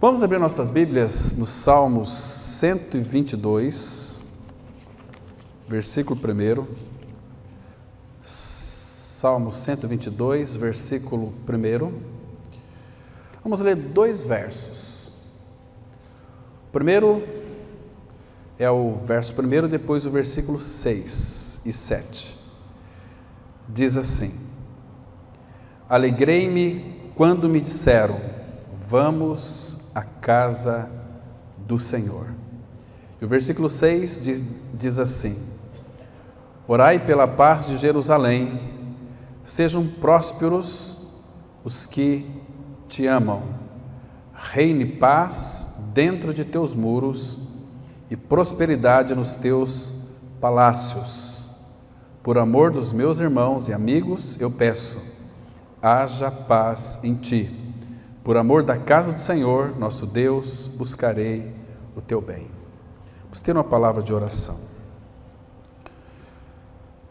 Vamos abrir nossas Bíblias no Salmos 122, versículo 1. Salmos 122, versículo 1. Vamos ler dois versos. O primeiro é o verso 1, depois o versículo 6 e 7. Diz assim: Alegrei-me quando me disseram, vamos à casa do Senhor. E o versículo 6 diz assim: Orai pela paz de Jerusalém, sejam prósperos os que te amam. Reine paz dentro de teus muros e prosperidade nos teus palácios. Por amor dos meus irmãos e amigos, eu peço, haja paz em ti. Por amor da casa do Senhor, nosso Deus, buscarei o teu bem. Vamos ter uma palavra de oração.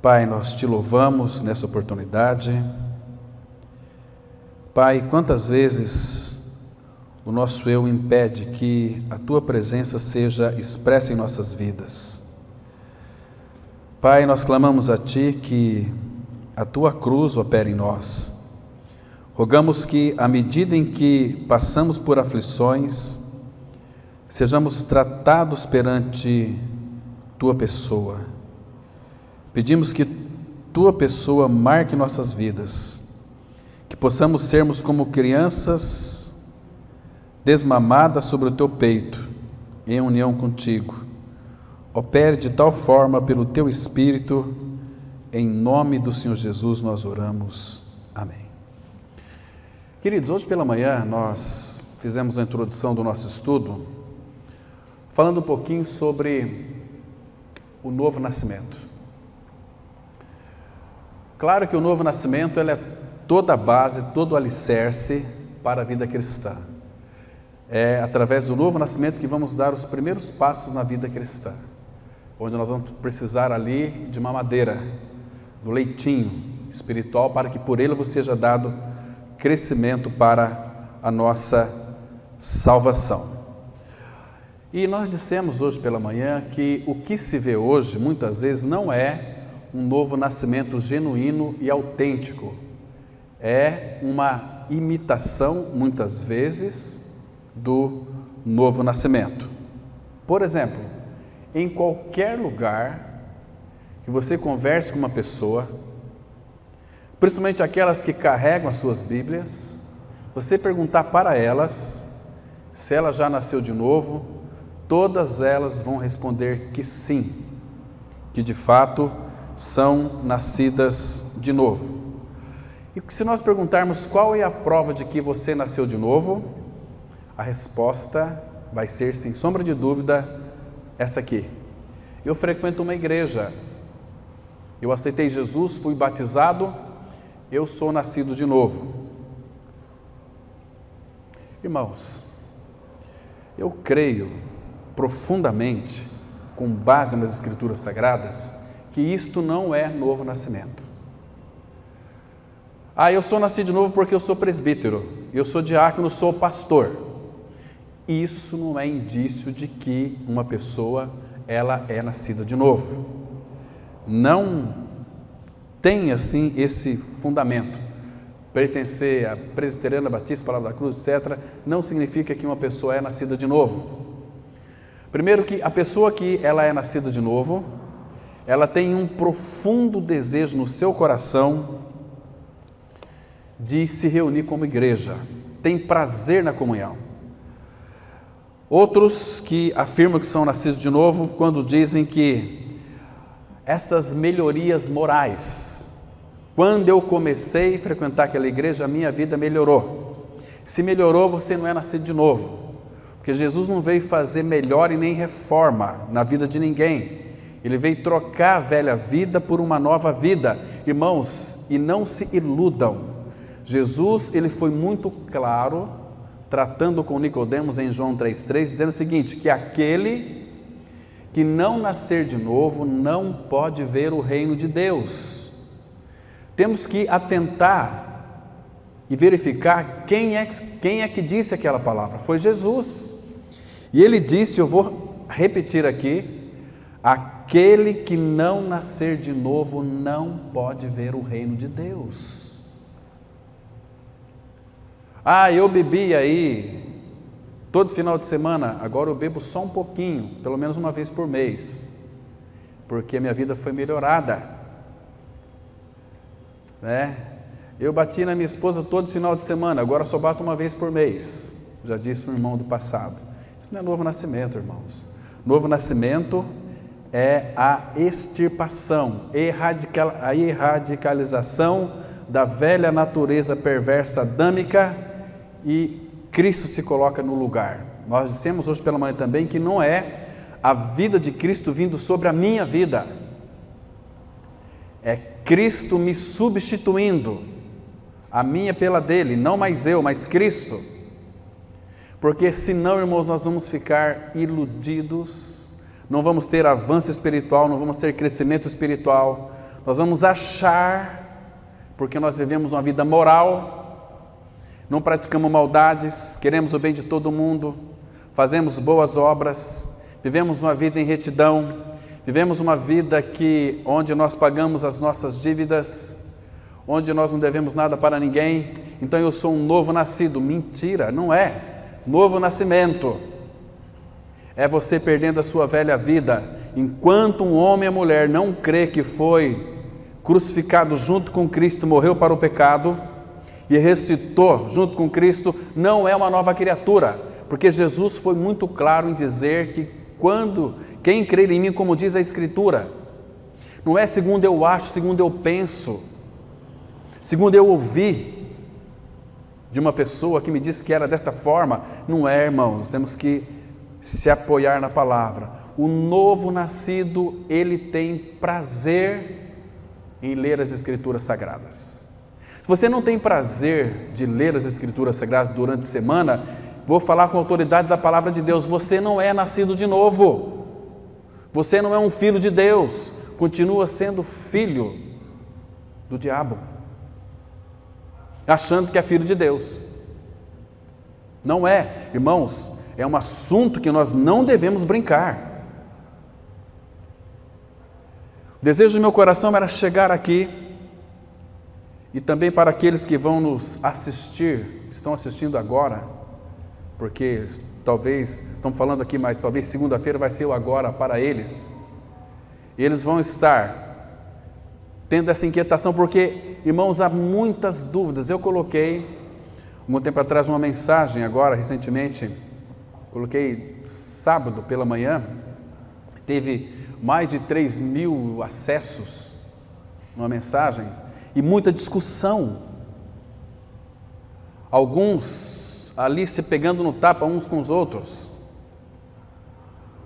Pai, nós te louvamos nessa oportunidade. Pai, quantas vezes o nosso eu impede que a tua presença seja expressa em nossas vidas. Pai, nós clamamos a ti que a tua cruz opere em nós. Rogamos que, à medida em que passamos por aflições, sejamos tratados perante tua pessoa. Pedimos que tua pessoa marque nossas vidas, que possamos sermos como crianças desmamadas sobre o teu peito, em união contigo. Opere de tal forma pelo teu Espírito, em nome do Senhor Jesus nós oramos. Amém. Queridos, hoje pela manhã nós fizemos a introdução do nosso estudo, falando um pouquinho sobre o novo nascimento. Claro que o novo nascimento ele é toda a base, todo o alicerce para a vida cristã. É através do novo nascimento que vamos dar os primeiros passos na vida cristã, onde nós vamos precisar ali de uma madeira, do leitinho espiritual, para que por ele você seja dado crescimento para a nossa salvação. E nós dissemos hoje pela manhã que o que se vê hoje, muitas vezes, não é um novo nascimento genuíno e autêntico. É uma imitação, muitas vezes, do novo nascimento. Por exemplo, em qualquer lugar que você converse com uma pessoa, principalmente aquelas que carregam as suas Bíblias, você perguntar para elas se ela já nasceu de novo, todas elas vão responder que sim, que de fato são nascidas de novo. E se nós perguntarmos qual é a prova de que você nasceu de novo, a resposta vai ser, sem sombra de dúvida, essa aqui: eu frequento uma igreja, eu aceitei Jesus, fui batizado, eu sou nascido de novo. Irmãos, eu creio profundamente, com base nas Escrituras Sagradas, que isto não é novo nascimento. Eu sou nascido de novo porque eu sou presbítero, eu sou diácono, sou pastor. Isso não é indício de que uma pessoa ela é nascida de novo. Não tem assim esse fundamento. Pertencer à Presbiteriana Batista, Palavra da Cruz, etc., não significa que uma pessoa é nascida de novo. Primeiro que a pessoa que ela é nascida de novo, ela tem um profundo desejo no seu coração de se reunir como igreja, tem prazer na comunhão. Outros que afirmam que são nascidos de novo, quando dizem que essas melhorias morais, quando eu comecei a frequentar aquela igreja, a minha vida melhorou. Se melhorou, você não é nascido de novo, porque Jesus não veio fazer melhora e nem reforma na vida de ninguém. Ele veio trocar a velha vida por uma nova vida. Irmãos, e não se iludam, Jesus ele foi muito claro, tratando com Nicodemos em João 3,3, dizendo o seguinte, que aquele que não nascer de novo não pode ver o reino de Deus. Temos que atentar e verificar quem é que disse aquela palavra. Foi Jesus. E ele disse, eu vou repetir aqui, aquele que não nascer de novo não pode ver o reino de Deus. Eu bebi aí todo final de semana, agora eu bebo só um pouquinho, pelo menos uma vez por mês, porque a minha vida foi melhorada, né? Eu bati na minha esposa todo final de semana, agora só bato uma vez por mês, já disse um irmão do passado. Isso não é novo nascimento, irmãos. Novo nascimento é a extirpação, a erradicalização da velha natureza perversa adâmica, e Cristo se coloca no lugar. Nós dissemos hoje pela manhã também que não é a vida de Cristo vindo sobre a minha vida, é Cristo me substituindo, a minha pela dele, não mais eu, mas Cristo. Porque senão, irmãos, nós vamos ficar iludidos, não vamos ter avanço espiritual, não vamos ter crescimento espiritual, nós vamos achar, porque nós vivemos uma vida moral, não praticamos maldades, queremos o bem de todo mundo, fazemos boas obras, vivemos uma vida em retidão, vivemos uma vida onde nós pagamos as nossas dívidas, onde nós não devemos nada para ninguém. Então eu sou um novo nascido. Mentira, não é. Novo nascimento é você perdendo a sua velha vida. Enquanto um homem ou mulher não crê que foi crucificado junto com Cristo, morreu para o pecado e ressuscitou junto com Cristo, não é uma nova criatura, porque Jesus foi muito claro em dizer que quem crer em mim, como diz a Escritura, não é segundo eu acho, segundo eu penso, segundo eu ouvi de uma pessoa que me disse que era dessa forma. Não é, irmãos, temos que se apoiar na palavra. O novo nascido, ele tem prazer em ler as Escrituras Sagradas. Se você não tem prazer de ler as Escrituras Sagradas durante a semana, vou falar com a autoridade da palavra de Deus, você não é nascido de novo, você não é um filho de Deus, continua sendo filho do diabo, achando que é filho de Deus. Não é, irmãos, é um assunto que nós não devemos brincar. O desejo do meu coração era chegar aqui, e também para aqueles que vão nos assistir, estão assistindo agora, porque talvez, estamos falando aqui, mas talvez segunda-feira vai ser o agora para eles. Eles vão estar tendo essa inquietação, porque, irmãos, há muitas dúvidas. Eu coloquei, um tempo atrás, uma mensagem agora, recentemente, coloquei sábado pela manhã, teve mais de 3.000 acessos, uma mensagem, e muita discussão, alguns ali se pegando no tapa uns com os outros,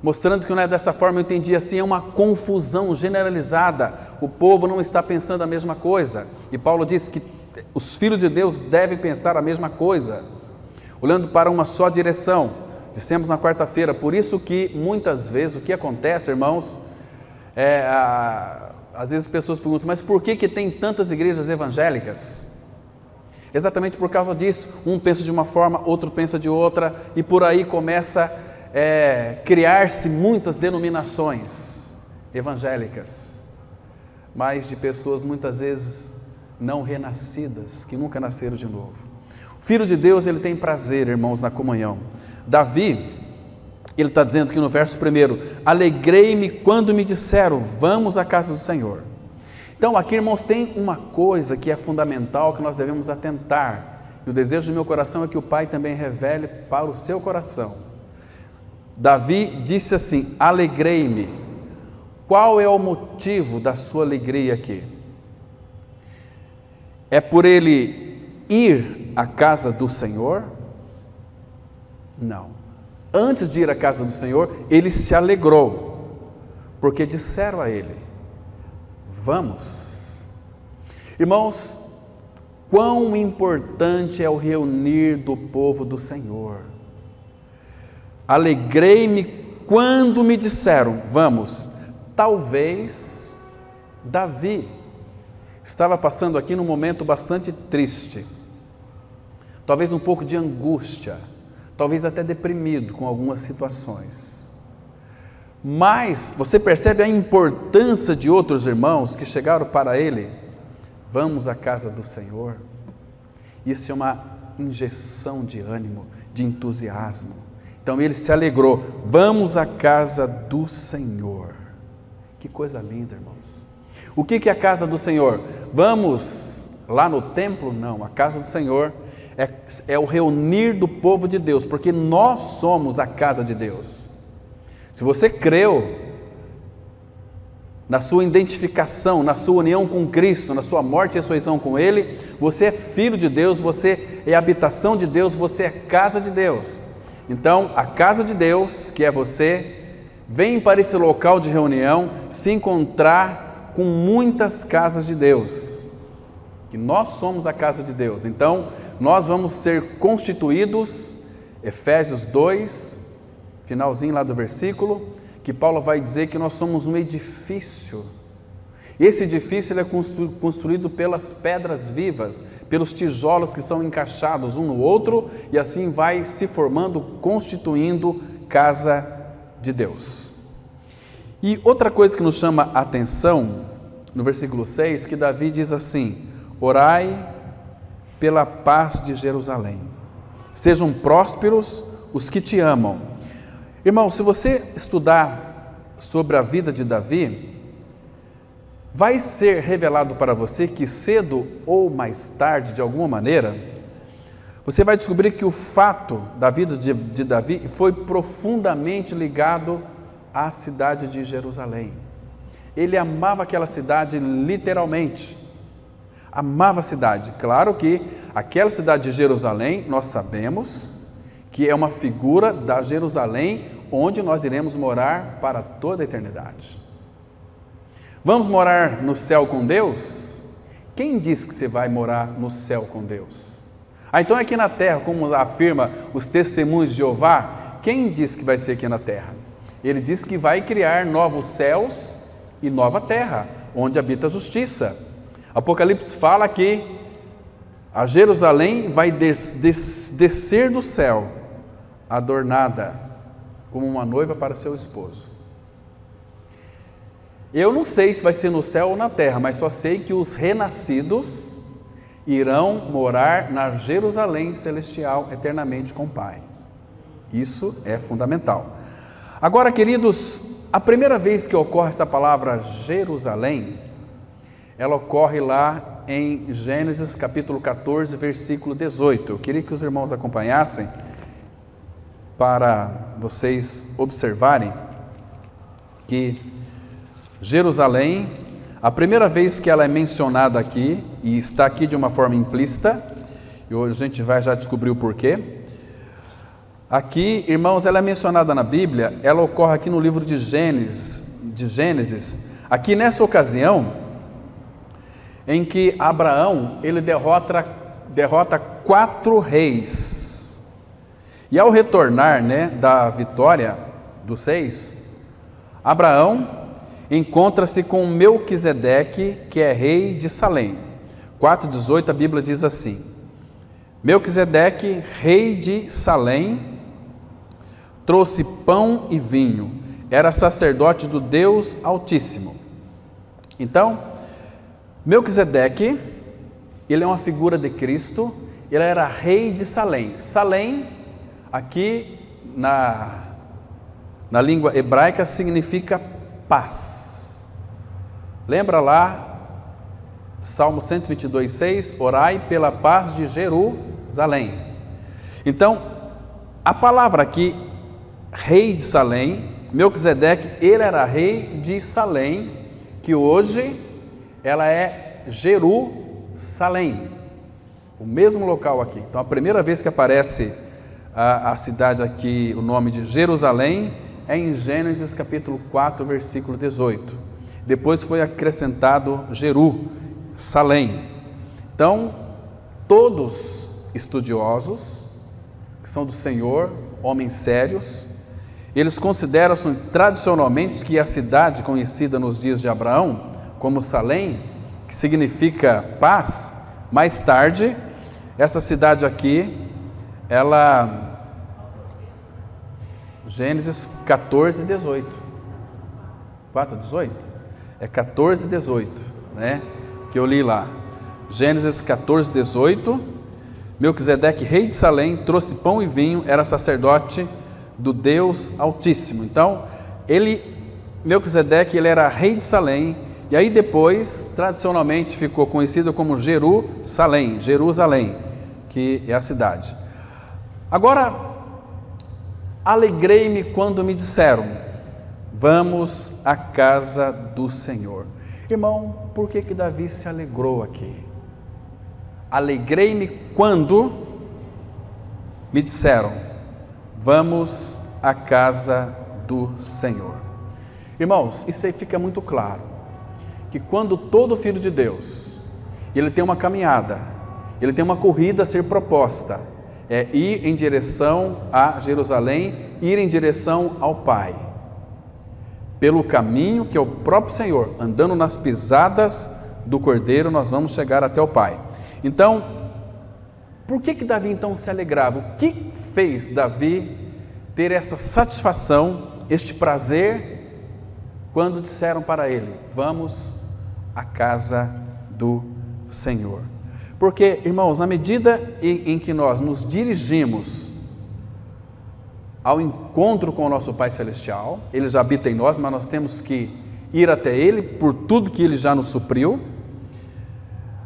mostrando que não é dessa forma. Eu entendi assim, é uma confusão generalizada, o povo não está pensando a mesma coisa, e Paulo diz que os filhos de Deus devem pensar a mesma coisa, olhando para uma só direção. Dissemos na quarta-feira, por isso que muitas vezes o que acontece, irmãos, às vezes as pessoas perguntam, mas por que tem tantas igrejas evangélicas? Exatamente por causa disso. Um pensa de uma forma, outro pensa de outra, e por aí começa a criar-se muitas denominações evangélicas, mas de pessoas muitas vezes não renascidas, que nunca nasceram de novo. O Filho de Deus, ele tem prazer, irmãos, na comunhão. Davi, ele está dizendo aqui no verso 1, alegrei-me quando me disseram, vamos à casa do Senhor. Então aqui, irmãos, tem uma coisa que é fundamental, que nós devemos atentar, e o desejo do meu coração é que o Pai também revele para o seu coração. Davi disse assim, alegrei-me. Qual é o motivo da sua alegria aqui? É por ele ir à casa do Senhor? Não. Antes de ir à casa do Senhor, ele se alegrou, porque disseram a ele, vamos. Irmãos, quão importante é o reunir do povo do Senhor. Alegrei-me quando me disseram, vamos. Talvez Davi estava passando aqui num momento bastante triste, talvez um pouco de angústia, talvez até deprimido com algumas situações. Mas você percebe a importância de outros irmãos que chegaram para ele: vamos à casa do Senhor. Isso é uma injeção de ânimo, de entusiasmo. Então ele se alegrou: vamos à casa do Senhor. Que coisa linda, irmãos. O que é a casa do Senhor? Vamos lá no templo? Não, a casa do Senhor é o reunir do povo de Deus, porque nós somos a casa de Deus. Se você creu na sua identificação, na sua união com Cristo, na sua morte e ressurreição com Ele, você é filho de Deus, você é habitação de Deus, você é casa de Deus. Então, a casa de Deus, que é você, vem para esse local de reunião se encontrar com muitas casas de Deus, que nós somos a casa de Deus. Então, nós vamos ser constituídos, Efésios 2, finalzinho lá do versículo, que Paulo vai dizer que nós somos um edifício. Esse edifício ele é construído pelas pedras vivas, pelos tijolos que são encaixados um no outro, e assim vai se formando, constituindo casa de Deus. E outra coisa que nos chama a atenção, no versículo 6, que Davi diz assim: orai pela paz de Jerusalém, sejam prósperos os que te amam. Irmão, se você estudar sobre a vida de Davi, vai ser revelado para você que cedo ou mais tarde, de alguma maneira, você vai descobrir que o fato da vida de Davi foi profundamente ligado à cidade de Jerusalém. Ele amava aquela cidade literalmente, amava a cidade. Claro que aquela cidade de Jerusalém, nós sabemos que é uma figura da Jerusalém onde nós iremos morar para toda a eternidade. Vamos morar no céu com Deus? Quem diz que você vai morar no céu com Deus? Então aqui na terra, como afirma os testemunhos de Jeová, quem diz que vai ser aqui na terra? Ele diz que vai criar novos céus e nova terra, onde habita a justiça. Apocalipse fala que a Jerusalém vai descer do céu, adornada como uma noiva para seu esposo. Eu não sei se vai ser no céu ou na terra, mas só sei que os renascidos irão morar na Jerusalém celestial eternamente com o Pai. Isso é fundamental. Agora, queridos, a primeira vez que ocorre essa palavra Jerusalém, ela ocorre lá em Gênesis capítulo 14, versículo 18. Eu queria que os irmãos acompanhassem para vocês observarem que Jerusalém, a primeira vez que ela é mencionada aqui, e está aqui de uma forma implícita, e hoje a gente vai já descobrir o porquê. Aqui, irmãos, ela é mencionada na Bíblia, ela ocorre aqui no livro de Gênesis, aqui nessa ocasião, em que Abraão, ele derrota 4 reis, e ao retornar, da vitória dos 6, Abraão encontra-se com Melquisedeque, que é rei de Salém. 4,18 a Bíblia diz assim: Melquisedeque, rei de Salém, trouxe pão e vinho, era sacerdote do Deus Altíssimo. Então, Melquisedeque, ele é uma figura de Cristo, ele era rei de Salém. Salém, aqui na língua hebraica, significa paz. Lembra lá, Salmo 122,6, orai pela paz de Jerusalém. Então, a palavra aqui, rei de Salém, Melquisedeque, ele era rei de Salém, que hoje ela é Jerusalém, o mesmo local aqui. Então, a primeira vez que aparece a cidade aqui, o nome de Jerusalém, é em Gênesis capítulo 4, versículo 18. Depois foi acrescentado Jerusalém. Então, todos estudiosos, que são do Senhor, homens sérios, eles consideram tradicionalmente que a cidade conhecida nos dias de Abraão como Salém, que significa paz, mais tarde Essa cidade aqui, ela, Gênesis 14, 18. 4, 18? É 14, 18, né? Que eu li lá. Gênesis 14, 18. Melquisedeque, rei de Salém, trouxe pão e vinho, era sacerdote do Deus Altíssimo. Então, Melquisedeque, ele era rei de Salém, e aí depois, tradicionalmente, ficou conhecido como Jerusalém, que é a cidade. Agora, alegrei-me quando me disseram, vamos à casa do Senhor. Irmão, por que Davi se alegrou aqui? Alegrei-me quando me disseram, vamos à casa do Senhor. Irmãos, isso aí fica muito claro, que quando todo filho de Deus, ele tem uma caminhada, ele tem uma corrida a ser proposta, é ir em direção a Jerusalém, ir em direção ao Pai, pelo caminho que é o próprio Senhor, andando nas pisadas do Cordeiro, nós vamos chegar até o Pai. Então, por que Davi então se alegrava? O que fez Davi ter essa satisfação, este prazer, quando disseram para ele, vamos à casa do Senhor? Porque, irmãos, na medida em que nós nos dirigimos ao encontro com o nosso Pai Celestial, Ele já habita em nós, mas nós temos que ir até Ele por tudo que Ele já nos supriu.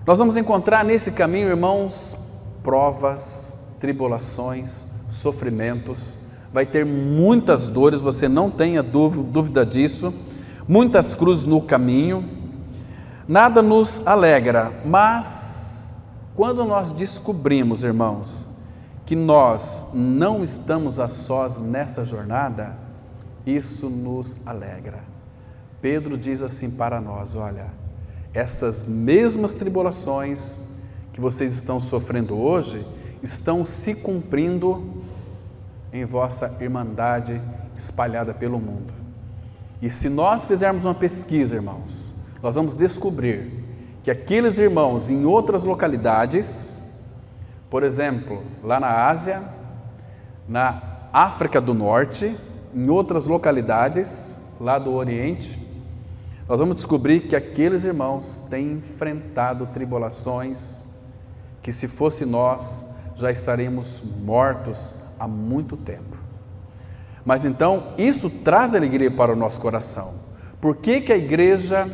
Nós vamos encontrar nesse caminho, irmãos, provas, tribulações, sofrimentos, vai ter muitas dores, você não tenha dúvida disso, muitas cruzes no caminho, nada nos alegra, mas quando nós descobrimos, irmãos, que nós não estamos a sós nessa jornada, isso nos alegra. Pedro diz assim para nós, olha, essas mesmas tribulações que vocês estão sofrendo hoje, estão se cumprindo em vossa irmandade espalhada pelo mundo. E se nós fizermos uma pesquisa, irmãos, nós vamos descobrir que aqueles irmãos em outras localidades, por exemplo, lá na Ásia, na África do Norte, em outras localidades, lá do Oriente, nós vamos descobrir que aqueles irmãos têm enfrentado tribulações que, se fosse nós, já estaremos mortos há muito tempo. Mas então, isso traz alegria para o nosso coração. Por que a igreja,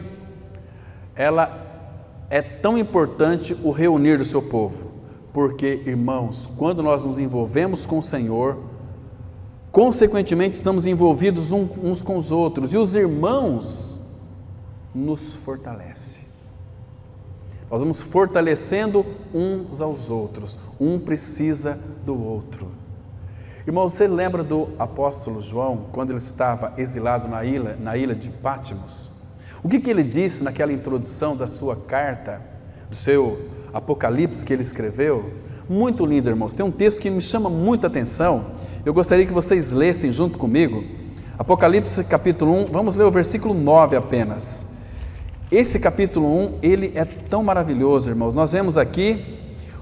ela é tão importante o reunir do seu povo? Porque, irmãos, quando nós nos envolvemos com o Senhor, consequentemente estamos envolvidos uns com os outros, e os irmãos nos fortalece. Nós vamos fortalecendo uns aos outros, um precisa do outro. Irmão, você lembra do apóstolo João, quando ele estava exilado na ilha de Patmos? O que ele disse naquela introdução da sua carta, do seu Apocalipse que ele escreveu? Muito lindo, irmãos. Tem um texto que me chama muita atenção, eu gostaria que vocês lessem junto comigo. Apocalipse capítulo 1, vamos ler o versículo 9 apenas. Esse capítulo 1, ele é tão maravilhoso, irmãos. Nós vemos aqui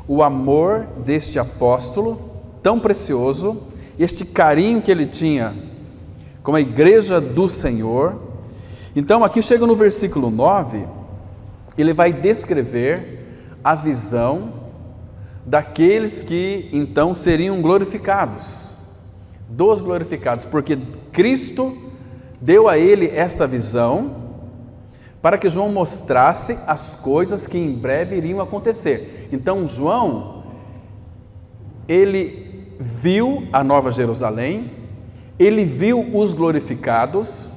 o amor deste apóstolo, tão precioso, este carinho que ele tinha com a igreja do Senhor. Então, aqui chega no versículo 9, ele vai descrever a visão daqueles que então seriam glorificados, dos glorificados, porque Cristo deu a ele esta visão, para que João mostrasse as coisas que em breve iriam acontecer. Então João, ele viu a Nova Jerusalém, ele viu os glorificados.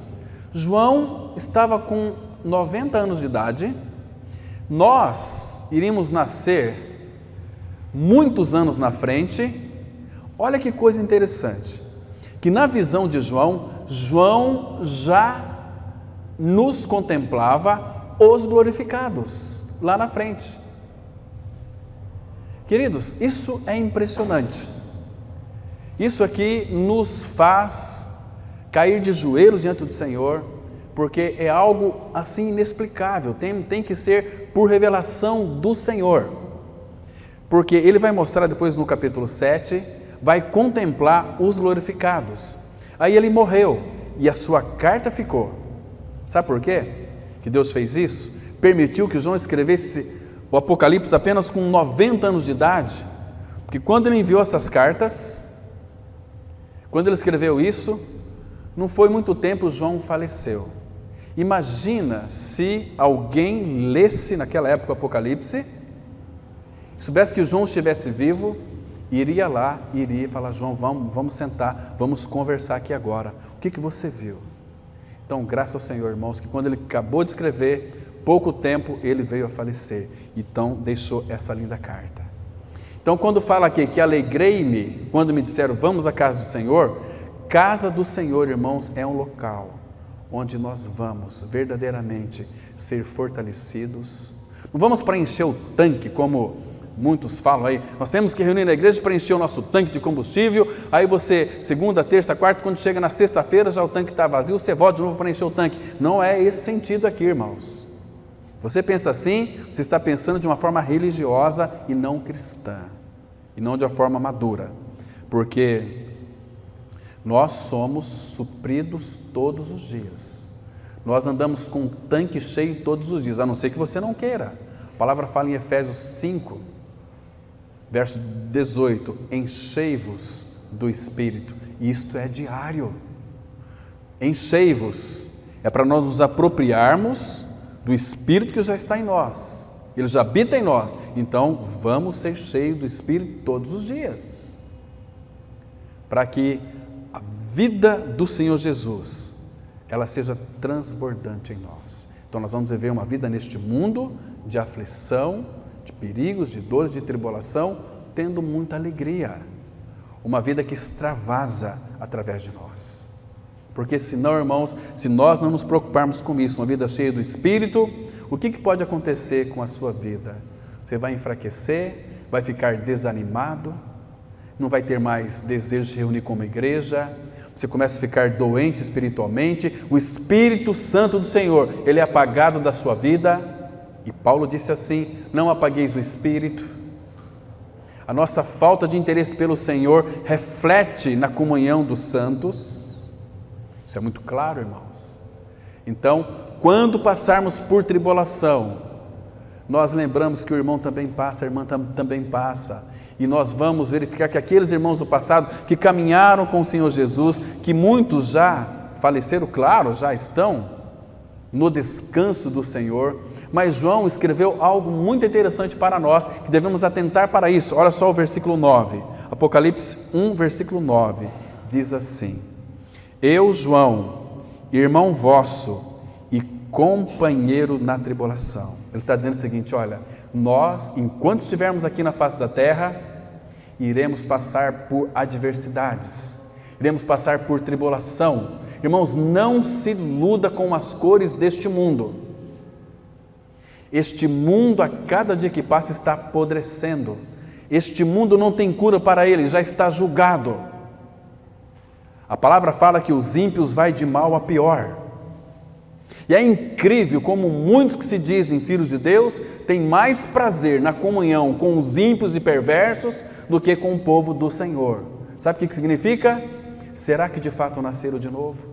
João estava com 90 anos de idade, nós iríamos nascer muitos anos na frente. Olha que coisa interessante, que na visão de João, João já nos contemplava os glorificados lá na frente. Queridos, isso é impressionante. Isso aqui nos faz cair de joelhos diante do Senhor, porque é algo assim inexplicável, tem que ser por revelação do Senhor. Porque ele vai mostrar depois no capítulo 7, vai contemplar os glorificados. Aí ele morreu e a sua carta ficou. Sabe por quê que Deus fez isso? Permitiu que João escrevesse o Apocalipse apenas com 90 anos de idade, porque quando ele enviou essas cartas, quando ele escreveu isso, não foi muito tempo, João faleceu. Imagina se alguém lesse naquela época o Apocalipse, soubesse que João estivesse vivo, iria lá, iria falar: João, vamos sentar, vamos conversar aqui agora, o que você viu? Então, graças ao Senhor, irmãos, que quando ele acabou de escrever, pouco tempo ele veio a falecer, então deixou essa linda carta. Então, quando fala aqui que alegrei-me quando me disseram vamos à casa do Senhor, casa do Senhor, irmãos, é um local onde nós vamos verdadeiramente ser fortalecidos. Não vamos para encher o tanque, como muitos falam aí, nós temos que reunir na igreja para encher o nosso tanque de combustível, aí você, segunda, terça, quarta, quando chega na sexta-feira, já o tanque está vazio, você volta de novo para encher o tanque. Não é esse sentido aqui, irmãos. Você pensa assim, você está pensando de uma forma religiosa e não cristã, e não de uma forma madura, porque nós somos supridos todos os dias, nós andamos com o tanque cheio todos os dias, a não ser que você não queira. A palavra fala em Efésios 5, verso 18, enchei-vos do Espírito, e isto é diário. Enchei-vos, é para nós nos apropriarmos do Espírito que já está em nós, ele já habita em nós, então vamos ser cheios do Espírito todos os dias, para que a vida do Senhor Jesus, ela seja transbordante em nós. Então nós vamos viver uma vida neste mundo de aflição, de perigos, de dores, de tribulação, tendo muita alegria, uma vida que extravasa através de nós, porque senão, irmãos, se nós não nos preocuparmos com isso, uma vida cheia do Espírito, o que pode acontecer com a sua vida? Você vai enfraquecer, vai ficar desanimado, não vai ter mais desejo de se reunir como igreja, você começa a ficar doente espiritualmente, o Espírito Santo do Senhor, ele é apagado da sua vida. E Paulo disse assim: não apagueis o Espírito. A nossa falta de interesse pelo Senhor reflete na comunhão dos santos. Isso é muito claro, irmãos. Então, quando passarmos por tribulação, nós lembramos que o irmão também passa, a irmã também passa, e nós vamos verificar que aqueles irmãos do passado que caminharam com o Senhor Jesus, que muitos já faleceram, claro, já estão no descanso do Senhor, mas João escreveu algo muito interessante para nós, que devemos atentar para isso. Olha só o versículo 9, Apocalipse 1, versículo 9, diz assim: eu, João, irmão vosso e companheiro na tribulação. Ele está dizendo o seguinte: olha, nós, enquanto estivermos aqui na face da terra, iremos passar por adversidades, iremos passar por tribulação. Irmãos, não se iluda com as cores deste mundo. Este mundo, a cada dia que passa, está apodrecendo. Este mundo não tem cura para ele, já está julgado. A palavra fala que os ímpios vai de mal a pior. E é incrível como muitos que se dizem filhos de Deus têm mais prazer na comunhão com os ímpios e perversos do que com o povo do Senhor. Sabe o que significa? Será que de fato nasceram de novo?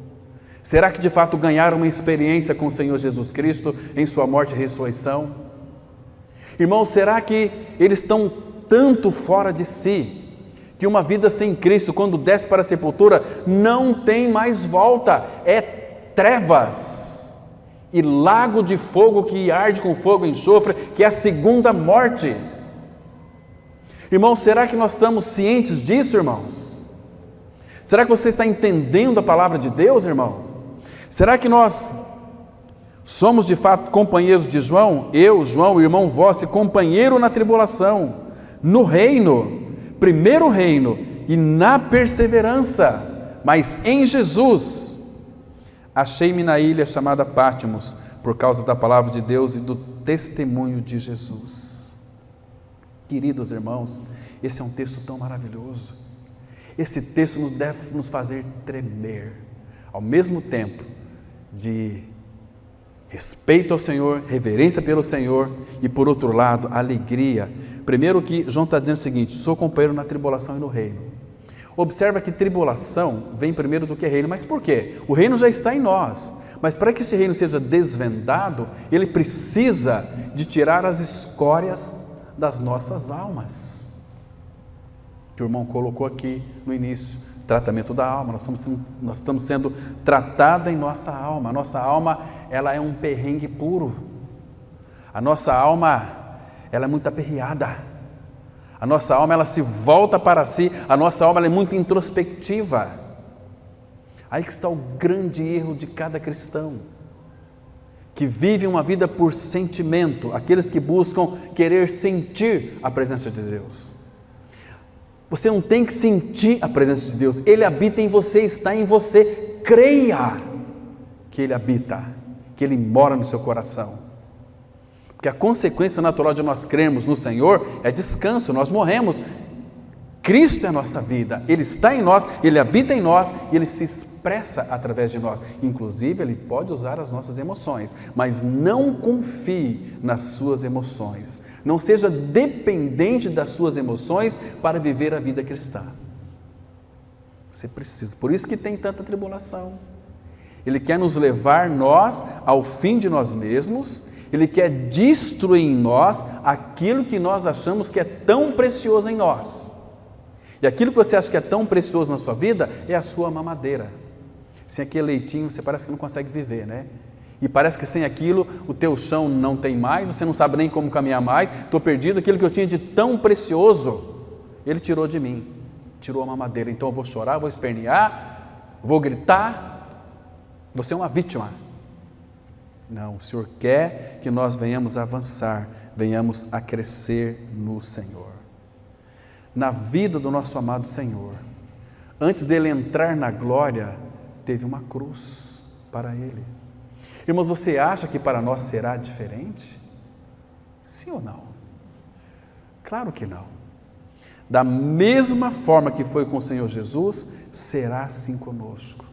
Será que de fato ganharam uma experiência com o Senhor Jesus Cristo em sua morte e ressurreição? Irmãos, será que eles estão tanto fora de si, que uma vida sem Cristo, quando desce para a sepultura, não tem mais volta, é trevas e lago de fogo que arde com fogo e enxofre, que é a segunda morte. Irmãos, será que nós estamos cientes disso, irmãos? Será que você está entendendo a palavra de Deus, irmãos? Será que nós somos de fato companheiros de João? Eu, João, irmão vosso, companheiro na tribulação, no reino, primeiro reino e na perseverança, mas em Jesus. Achei-me na ilha chamada Pátimos, por causa da palavra de Deus e do testemunho de Jesus. Queridos irmãos, esse é um texto tão maravilhoso. Esse texto deve nos fazer tremer, ao mesmo tempo de Respeito ao Senhor, reverência pelo Senhor e, por outro lado, alegria. Primeiro que João está dizendo o seguinte: sou companheiro na tribulação e no reino. Observa que tribulação vem primeiro do que reino. Mas por quê? O reino já está em nós. Mas para que esse reino seja desvendado, ele precisa de tirar as escórias das nossas almas. Que o irmão colocou aqui no início. Tratamento da alma, nós estamos sendo tratados em nossa alma. A nossa alma, ela é um perrengue puro. A nossa alma, ela é muito aperreada. A nossa alma, ela se volta para si. A nossa alma, ela é muito introspectiva. Aí que está o grande erro de cada cristão, que vive uma vida por sentimento, aqueles que buscam querer sentir a presença de Deus. Você não tem que sentir a presença de Deus, Ele habita em você, está em você. Creia que Ele habita, que Ele mora no seu coração. Porque a consequência natural de nós crermos no Senhor é descanso. Nós morremos, Cristo é a nossa vida, Ele está em nós, Ele habita em nós e Ele se expressa através de nós. Inclusive, Ele pode usar as nossas emoções, mas não confie nas suas emoções. Não seja dependente das suas emoções para viver a vida cristã. Você precisa, por isso que tem tanta tribulação. Ele quer nos levar nós ao fim de nós mesmos. Ele quer destruir em nós aquilo que nós achamos que é tão precioso em nós. E aquilo que você acha que é tão precioso na sua vida é a sua mamadeira. Sem aquele leitinho você parece que não consegue viver, né? E parece que sem aquilo o teu chão não tem mais, você não sabe nem como caminhar mais. Estou perdido, aquilo que eu tinha de tão precioso, Ele tirou de mim, tirou a mamadeira. Então eu vou chorar, vou espernear, vou gritar, vou ser uma vítima. Não, o Senhor quer que nós venhamos a avançar, venhamos a crescer no Senhor. Na vida do nosso amado Senhor, antes dele entrar na glória, teve uma cruz para ele. Irmãos, você acha que para nós será diferente? Sim ou não? Claro que não. Da mesma forma que foi com o Senhor Jesus, será assim conosco.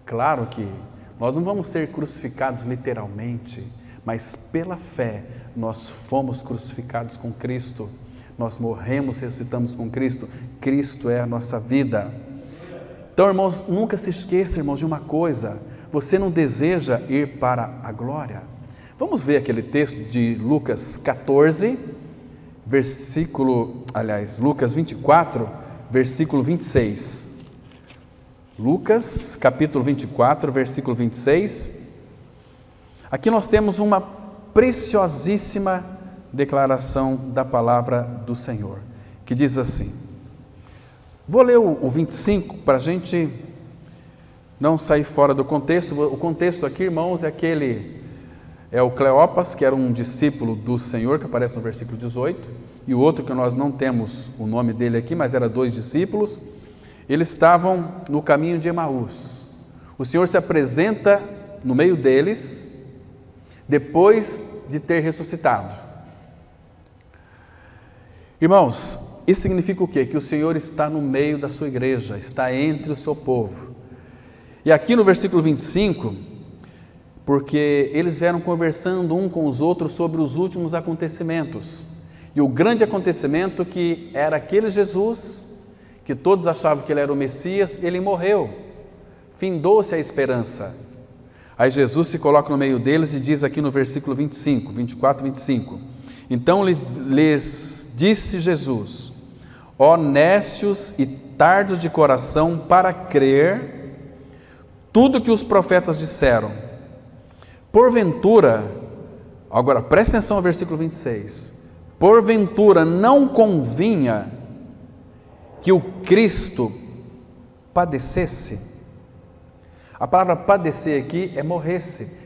Claro que nós não vamos ser crucificados literalmente, mas pela fé nós fomos crucificados com Cristo. Nós morremos, ressuscitamos com Cristo. Cristo é a nossa vida. Então, irmãos, nunca se esqueça, irmãos, de uma coisa: você não deseja ir para a glória? Vamos ver aquele texto de Lucas 14, Lucas 24, versículo 26. Lucas, capítulo 24, versículo 26. Aqui nós temos uma preciosíssima declaração da palavra do Senhor, que diz assim. Vou ler o 25 para a gente não sair fora do contexto. O contexto aqui, irmãos, é o Cleopas, que era um discípulo do Senhor, que aparece no versículo 18, e o outro que nós não temos o nome dele aqui, mas eram 2 discípulos. Eles estavam no caminho de Emaús. O Senhor se apresenta no meio deles, depois de ter ressuscitado. Irmãos, isso significa o quê? Que o Senhor está no meio da sua igreja, está entre o seu povo. E aqui no versículo 25, porque eles vieram conversando um com os outros sobre os últimos acontecimentos. E o grande acontecimento que era aquele Jesus, que todos achavam que ele era o Messias, ele morreu. Findou-se a esperança. Aí Jesus se coloca no meio deles e diz aqui no versículo 25, 24, 25. Então lhes disse Jesus: ó nécios e tardos de coração para crer tudo que os profetas disseram. Porventura, agora preste atenção ao versículo 26, porventura não convinha que o Cristo padecesse? A palavra padecer aqui é morresse.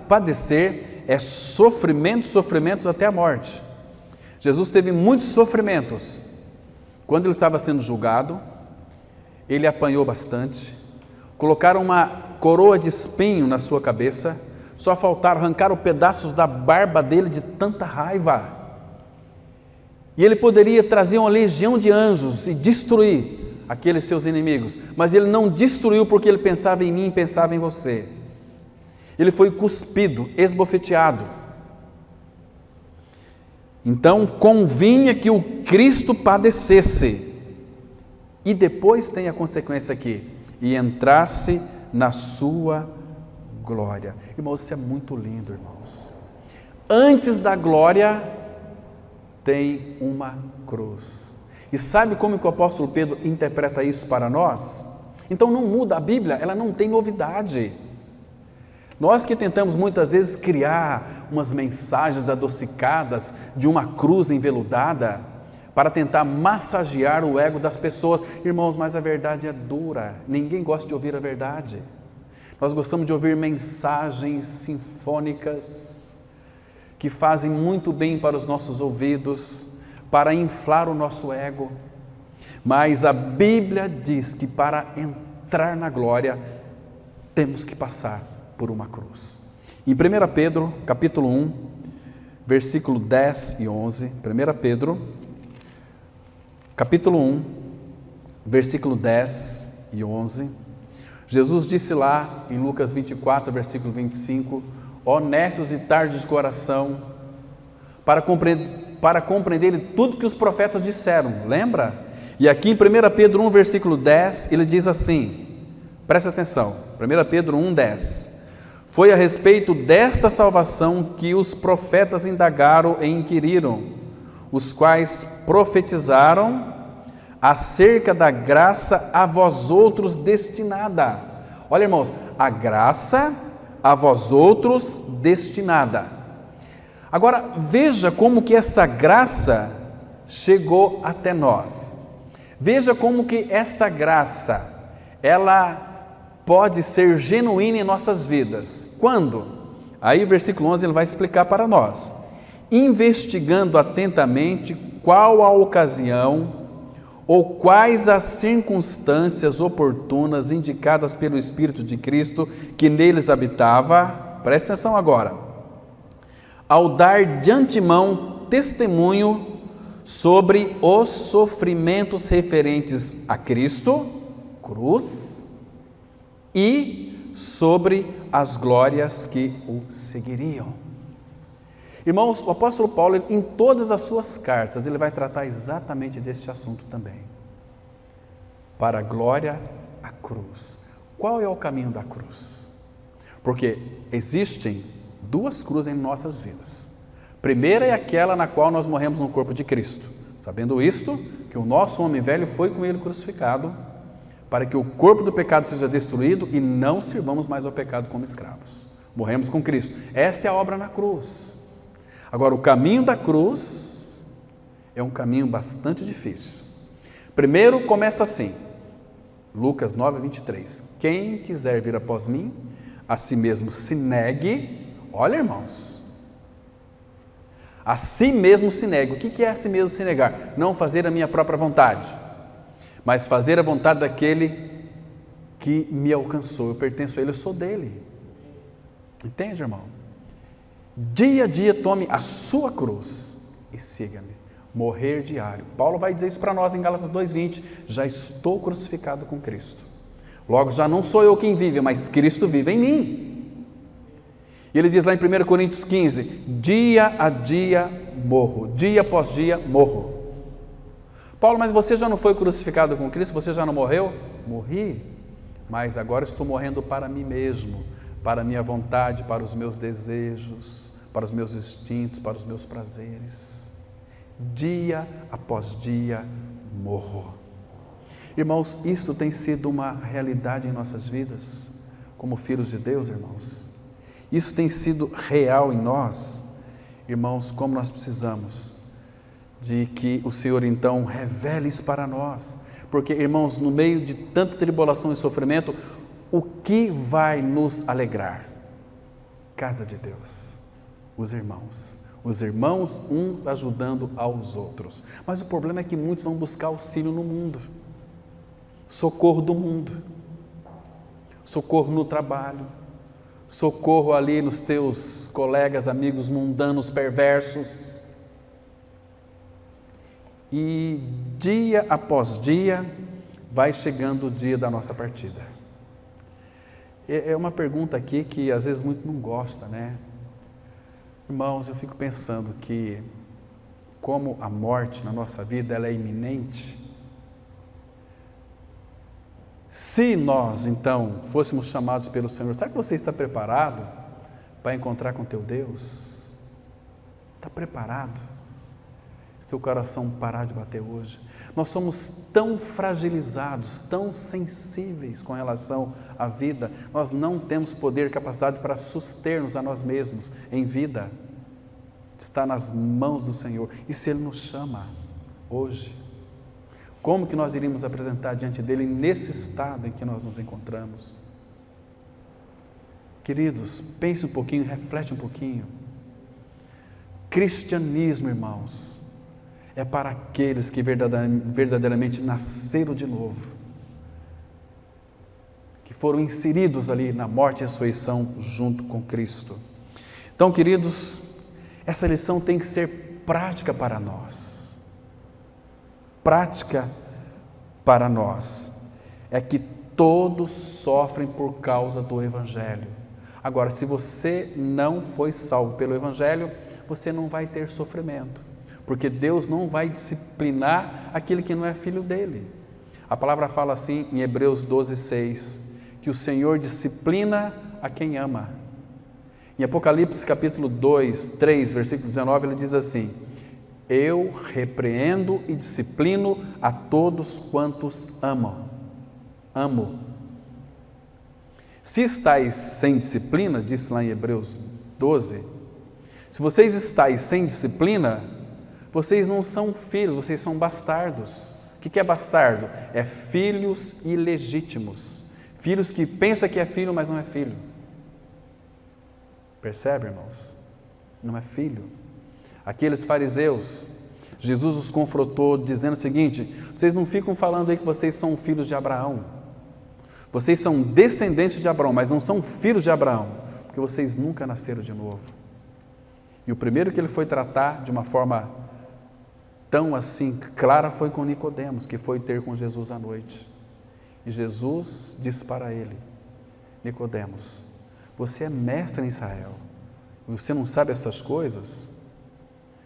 Padecer é sofrimentos até a morte. Jesus teve muitos sofrimentos. Quando ele estava sendo julgado, ele apanhou bastante, colocaram uma coroa de espinho na sua cabeça, só arrancaram pedaços da barba dele de tanta raiva. E ele poderia trazer uma legião de anjos e destruir aqueles seus inimigos, mas ele não destruiu porque ele pensava em mim, pensava em você. ele foi cuspido, esbofeteado. Então convinha que o Cristo padecesse, e depois tem a consequência aqui, e entrasse na sua glória. Irmãos, isso é muito lindo, irmãos. Antes da glória tem uma cruz. E sabe como que o apóstolo Pedro interpreta isso para nós? Então não muda, a Bíblia, ela não tem novidade. Nós que tentamos muitas vezes criar umas mensagens adocicadas de uma cruz enveludada para tentar massagear o ego das pessoas. Irmãos, mas a verdade é dura, ninguém gosta de ouvir a verdade. Nós gostamos de ouvir mensagens sinfônicas que fazem muito bem para os nossos ouvidos, para inflar o nosso ego. Mas a Bíblia diz que para entrar na glória temos que passar por uma cruz. Em 1 Pedro, capítulo 1, versículo 10 e 11, 1 Pedro, capítulo 1, versículo 10 e 11, Jesus disse lá em Lucas 24, versículo 25, honestos e tardos de coração, para compreender tudo que os profetas disseram, lembra? E aqui em 1 Pedro 1, versículo 10, ele diz assim, presta atenção, 1 Pedro 1, 10, foi a respeito desta salvação que os profetas indagaram e inquiriram, os quais profetizaram acerca da graça a vós outros destinada. Olha, irmãos, a graça a vós outros destinada. Agora, veja como que essa graça chegou até nós. Veja como que esta graça, ela pode ser genuína em nossas vidas. Quando? Aí o versículo 11 ele vai explicar para nós. Investigando atentamente qual a ocasião ou quais as circunstâncias oportunas indicadas pelo Espírito de Cristo que neles habitava, presta atenção agora, ao dar de antemão testemunho sobre os sofrimentos referentes a Cristo, cruz, e sobre as glórias que o seguiriam. Irmãos, o apóstolo Paulo, em todas as suas cartas, ele vai tratar exatamente deste assunto também. Para a glória, a cruz. Qual é o caminho da cruz? Porque existem duas cruzes em nossas vidas. Primeira é aquela na qual nós morremos no corpo de Cristo. Sabendo isto, que o nosso homem velho foi com ele crucificado, para que o corpo do pecado seja destruído e não sirvamos mais ao pecado como escravos. Morremos com Cristo. Esta é a obra na cruz. Agora, o caminho da cruz é um caminho bastante difícil. Primeiro começa assim, Lucas 9, 23. Quem quiser vir após mim, a si mesmo se negue. Olha, irmãos, a si mesmo se negue. O que é a si mesmo se negar? Não fazer a minha própria vontade, mas fazer a vontade daquele que me alcançou. Eu pertenço a ele, eu sou dele. Entende, irmão? Dia a dia tome a sua cruz e siga-me. Morrer diário. Paulo vai dizer isso para nós em Gálatas 2:20. Já estou crucificado com Cristo. Logo, já não sou eu quem vive, mas Cristo vive em mim. E ele diz lá em 1 Coríntios 15, dia a dia morro, dia após dia morro. Paulo, mas você já não foi crucificado com Cristo? Você já não morreu? Morri, mas agora estou morrendo para mim mesmo, para a minha vontade, para os meus desejos, para os meus instintos, para os meus prazeres. Dia após dia morro. Irmãos, isto tem sido uma realidade em nossas vidas, como filhos de Deus, irmãos. Isso tem sido real em nós. Irmãos, como nós precisamos de que o Senhor então revele isso para nós. Porque, irmãos, no meio de tanta tribulação e sofrimento, o que vai nos alegrar? Casa de Deus, os irmãos uns ajudando aos outros. Mas o problema é que muitos vão buscar auxílio no mundo, socorro do mundo, socorro no trabalho, socorro ali nos teus colegas, amigos mundanos, perversos. E dia após dia vai chegando o dia da nossa partida. É uma pergunta aqui que às vezes muito não gosta, né? Irmãos, eu fico pensando que como a morte na nossa vida ela é iminente, se nós então fôssemos chamados pelo Senhor, será que você está preparado para encontrar com teu Deus? Está preparado? Se teu coração parar de bater hoje, nós somos tão fragilizados, tão sensíveis com relação à vida, nós não temos poder e capacidade para suster-nos a nós mesmos em vida. Está nas mãos do Senhor. E se Ele nos chama hoje, como que nós iríamos apresentar diante dEle nesse estado em que nós nos encontramos? Queridos, pense um pouquinho, reflete um pouquinho. Cristianismo, irmãos, é para aqueles que verdadeiramente nasceram de novo, que foram inseridos ali na morte e ressurreição junto com Cristo. Então, queridos, essa lição tem que ser prática para nós. Prática para nós é que todos sofrem por causa do Evangelho. Agora, se você não foi salvo pelo Evangelho, você não vai ter sofrimento, porque Deus não vai disciplinar aquele que não é filho dele. A palavra fala assim em Hebreus 12:6, que o Senhor disciplina a quem ama. Em Apocalipse capítulo 3, versículo 19, ele diz assim: eu repreendo e disciplino a todos quantos amo. Se estáis sem disciplina, disse lá em Hebreus 12, se vocês estáis sem disciplina, vocês não são filhos, vocês são bastardos. O que é bastardo? É filhos ilegítimos, filhos que pensa que é filho, mas não é filho. Percebe, irmãos? Não é filho. Aqueles fariseus, Jesus os confrontou dizendo o seguinte: vocês não ficam falando aí que vocês são filhos de Abraão, vocês são descendentes de Abraão, mas não são filhos de Abraão, porque vocês nunca nasceram de novo. E o primeiro que ele foi tratar de uma forma tão assim clara foi com Nicodemos, que foi ter com Jesus à noite. E Jesus disse para ele: Nicodemos, você é mestre em Israel, e você não sabe essas coisas?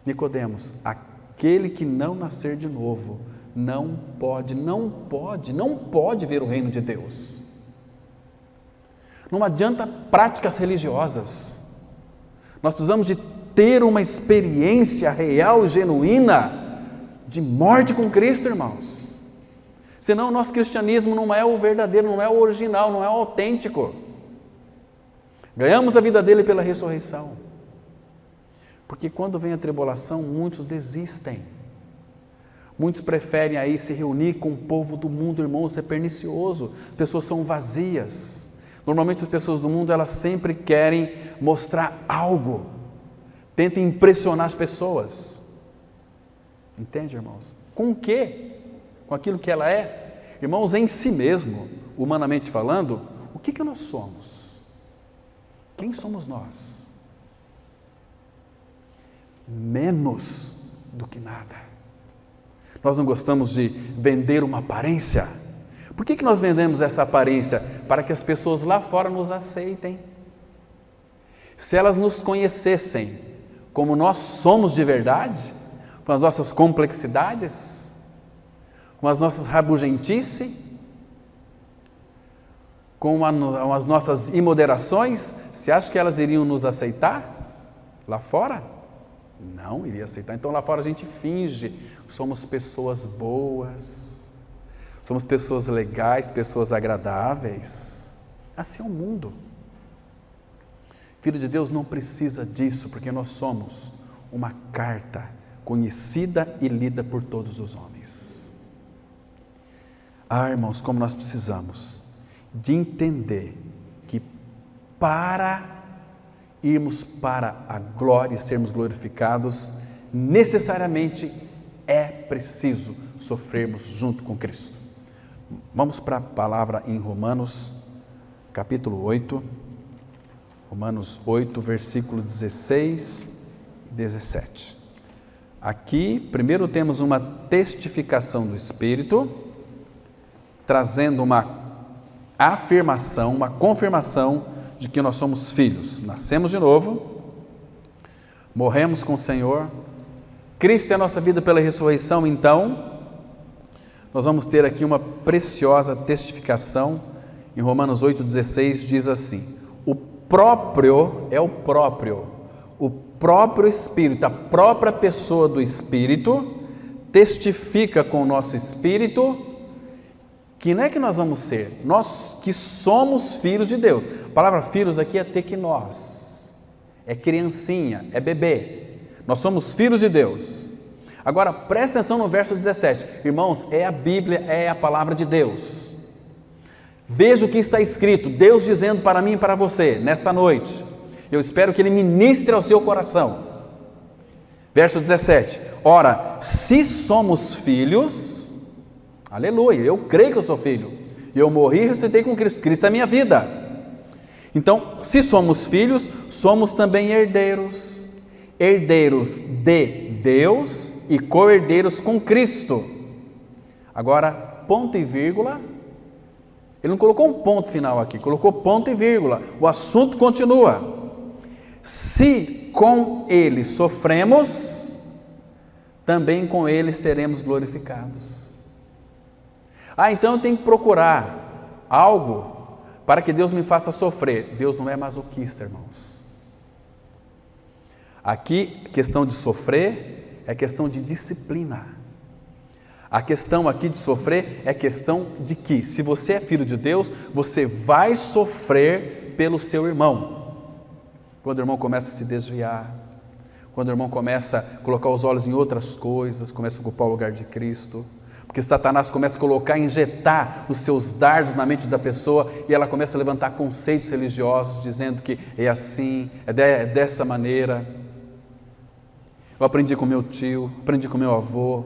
Nicodemos, aquele que não nascer de novo, não pode ver o reino de Deus. Não adianta práticas religiosas, nós precisamos de ter uma experiência real, genuína, de morte com Cristo, irmãos. Senão o nosso cristianismo não é o verdadeiro, não é o original, não é o autêntico. Ganhamos a vida dele pela ressurreição. Porque quando vem a tribulação, muitos desistem. Muitos preferem aí se reunir com o povo do mundo, irmãos, isso é pernicioso. As pessoas são vazias. Normalmente as pessoas do mundo, elas sempre querem mostrar algo. Tentem impressionar as pessoas. Entende, irmãos? Com o quê? Com aquilo que ela é? Irmãos, em si mesmo, humanamente falando, o que nós somos? Quem somos nós? Menos do que nada. Nós não gostamos de vender uma aparência. Por que nós vendemos essa aparência? Para que as pessoas lá fora nos aceitem. Se elas nos conhecessem como nós somos de verdade, com as nossas complexidades, com as nossas rabugentices, com as nossas imoderações, você acha que elas iriam nos aceitar lá fora? Não iria aceitar. Então lá fora a gente finge, somos pessoas boas, somos pessoas legais, pessoas agradáveis. Assim é o mundo. Filho de Deus não precisa disso, porque nós somos uma carta conhecida e lida por todos os homens. Ah, irmãos, como nós precisamos de entender que para irmos para a glória e sermos glorificados, necessariamente é preciso sofrermos junto com Cristo. Vamos para a palavra em Romanos, capítulo 8, Romanos 8, versículo 16 e 17. Aqui, primeiro temos uma testificação do Espírito, trazendo uma afirmação, uma confirmação de que nós somos filhos. Nascemos de novo, morremos com o Senhor, Cristo é a nossa vida pela ressurreição, então nós vamos ter aqui uma preciosa testificação. Em Romanos 8,16 diz assim: o próprio Espírito, a própria pessoa do Espírito testifica com o nosso espírito que não é que nós vamos ser, nós que somos filhos de Deus. A palavra filhos aqui é teknós, é criancinha, é bebê. Nós somos filhos de Deus. Agora presta atenção no verso 17, irmãos, é a Bíblia, é a palavra de Deus. Veja o que está escrito, Deus dizendo para mim e para você, nesta noite. Eu espero que Ele ministre ao seu coração. Verso 17, ora, se somos filhos, aleluia, eu creio que eu sou filho, eu morri e ressuscitei com Cristo, Cristo é a minha vida. Então, se somos filhos, somos também herdeiros, herdeiros de Deus e co-herdeiros com Cristo. Agora, ponto e vírgula, ele não colocou um ponto final aqui, colocou ponto e vírgula, o assunto continua. Se com Ele sofremos, também com Ele seremos glorificados. Então eu tenho que procurar algo para que Deus me faça sofrer. Deus não é masoquista, irmãos. Aqui, questão de sofrer é questão de disciplina. A questão aqui de sofrer é questão de que, se você é filho de Deus, você vai sofrer pelo seu irmão. Quando o irmão começa a se desviar, quando o irmão começa a colocar os olhos em outras coisas, começa a ocupar o lugar de Cristo, porque Satanás começa a colocar, injetar os seus dardos na mente da pessoa e ela começa a levantar conceitos religiosos, dizendo que é assim, é dessa maneira. Eu aprendi com meu tio, aprendi com meu avô,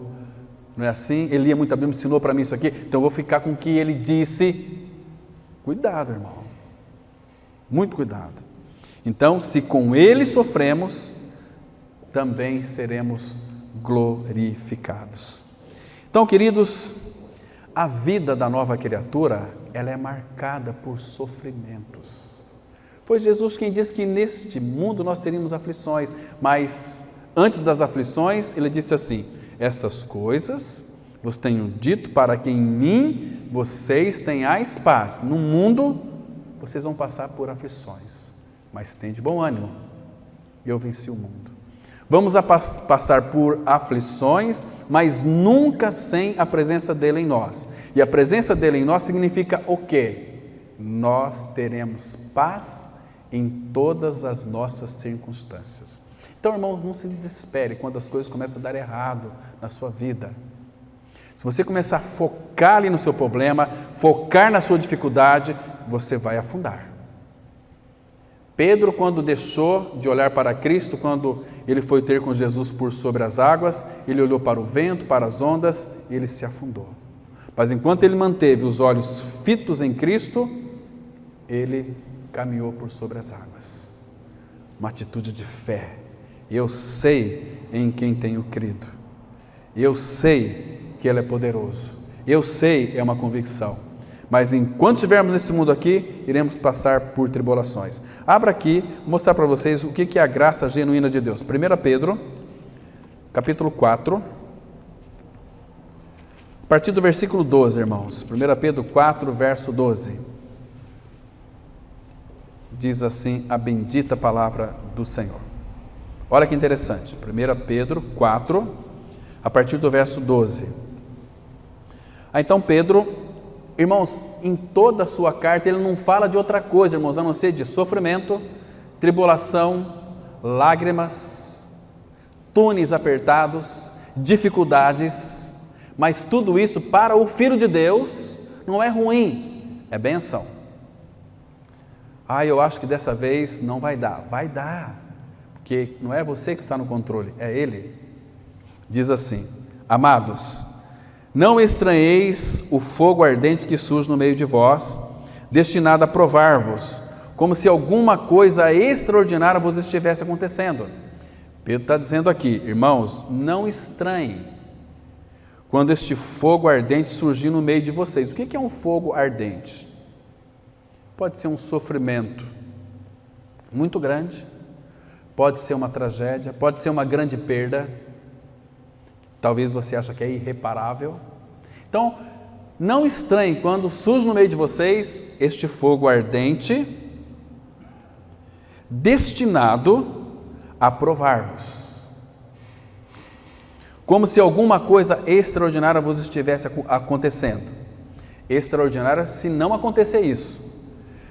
não é assim? Ele lia muito a Bíblia, me ensinou para mim isso aqui, então eu vou ficar com o que ele disse. Cuidado, irmão, muito cuidado. Então, se com Ele sofremos, também seremos glorificados. Então, queridos, a vida da nova criatura, ela é marcada por sofrimentos. Foi Jesus quem disse que neste mundo nós teríamos aflições, mas antes das aflições, Ele disse assim: estas coisas vos tenho dito para que em mim vocês tenhais paz. No mundo, vocês vão passar por aflições. Mas tem de bom ânimo, eu venci o mundo. Vamos passar por aflições, mas nunca sem a presença dele em nós. E a presença dele em nós significa o quê? Nós teremos paz em todas as nossas circunstâncias. Então, irmãos, não se desespere quando as coisas começam a dar errado na sua vida. Se você começar a focar ali no seu problema, focar na sua dificuldade, você vai afundar. Pedro, quando deixou de olhar para Cristo, quando ele foi ter com Jesus por sobre as águas, ele olhou para o vento, para as ondas, e ele se afundou. Mas enquanto ele manteve os olhos fitos em Cristo, ele caminhou por sobre as águas. Uma atitude de fé. Eu sei em quem tenho crido. Eu sei que Ele é poderoso. Eu sei, é uma convicção. Mas enquanto estivermos nesse mundo aqui, iremos passar por tribulações. Abra aqui, vou mostrar para vocês o que é a graça genuína de Deus. 1 Pedro, capítulo 4, a partir do versículo 12, irmãos. 1 Pedro 4, verso 12. Diz assim a bendita palavra do Senhor. Olha que interessante. 1 Pedro 4, a partir do verso 12. Então Pedro... Irmãos, em toda a sua carta, ele não fala de outra coisa, irmãos, a não ser de sofrimento, tribulação, lágrimas, túneis apertados, dificuldades, mas tudo isso para o Filho de Deus não é ruim, é bênção. Eu acho que dessa vez não vai dar, porque não é você que está no controle, é Ele. Diz assim: amados, não estranheis o fogo ardente que surge no meio de vós, destinado a provar-vos, como se alguma coisa extraordinária vos estivesse acontecendo. Pedro está dizendo aqui, irmãos, não estranhem quando este fogo ardente surgir no meio de vocês. O que é um fogo ardente? Pode ser um sofrimento muito grande, pode ser uma tragédia, pode ser uma grande perda, talvez você ache que é irreparável. Então, não estranhe quando surge no meio de vocês este fogo ardente, destinado a provar-vos, como se alguma coisa extraordinária vos estivesse acontecendo. Extraordinária se não acontecer isso.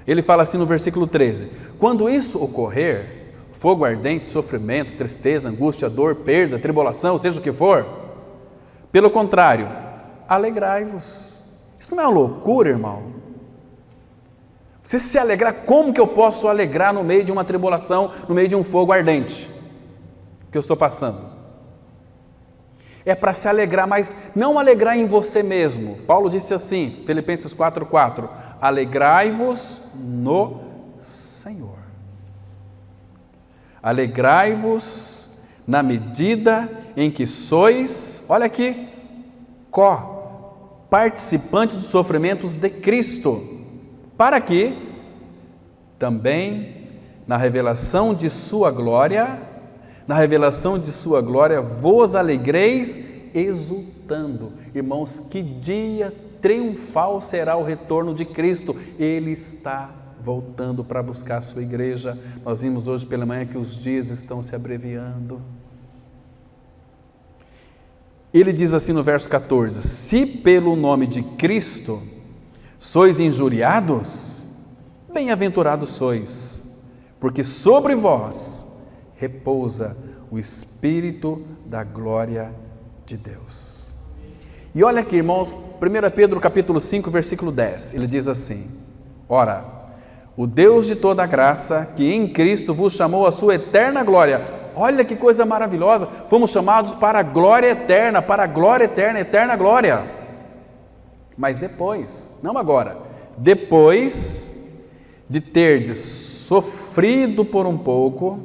Ele fala assim no versículo 13: quando isso ocorrer, fogo ardente, sofrimento, tristeza, angústia, dor, perda, tribulação, seja o que for, pelo contrário, alegrai-vos. Isso não é uma loucura, irmão? Você se alegrar, como que eu posso alegrar no meio de uma tribulação, no meio de um fogo ardente que eu estou passando? É para se alegrar, mas não alegrar em você mesmo. Paulo disse assim, Filipenses 4:4, alegrai-vos no Senhor. Alegrai-vos na medida em que sois, olha aqui, participantes dos sofrimentos de Cristo, para que também na revelação de sua glória, vos alegreis exultando. Irmãos, que dia triunfal será o retorno de Cristo. Ele está voltando para buscar a sua igreja. Nós vimos hoje pela manhã que os dias estão se abreviando. Ele diz assim no verso 14: se pelo nome de Cristo sois injuriados, bem-aventurados sois, porque sobre vós repousa o Espírito da glória de Deus. E olha aqui, irmãos, 1 Pedro capítulo 5, versículo 10, ele diz assim: ora, o Deus de toda graça, que em Cristo vos chamou à sua eterna glória. Olha que coisa maravilhosa, fomos chamados para a glória eterna, eterna glória. Mas depois, não agora, depois de terdes sofrido por um pouco,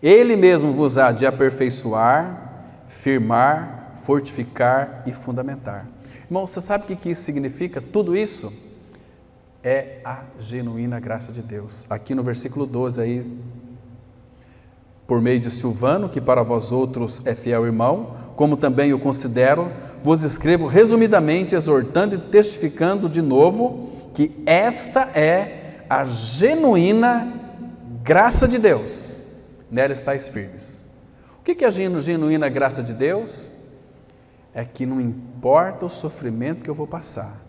Ele mesmo vos há de aperfeiçoar, firmar, fortificar e fundamentar. Irmão, você sabe o que isso significa? Tudo isso é a genuína graça de Deus. Aqui no versículo 12 aí, por meio de Silvano, que para vós outros é fiel irmão, como também o considero, vos escrevo resumidamente, exortando e testificando de novo que esta é a genuína graça de Deus. Nela estáis firmes. O que é a genuína graça de Deus? É que não importa o sofrimento que eu vou passar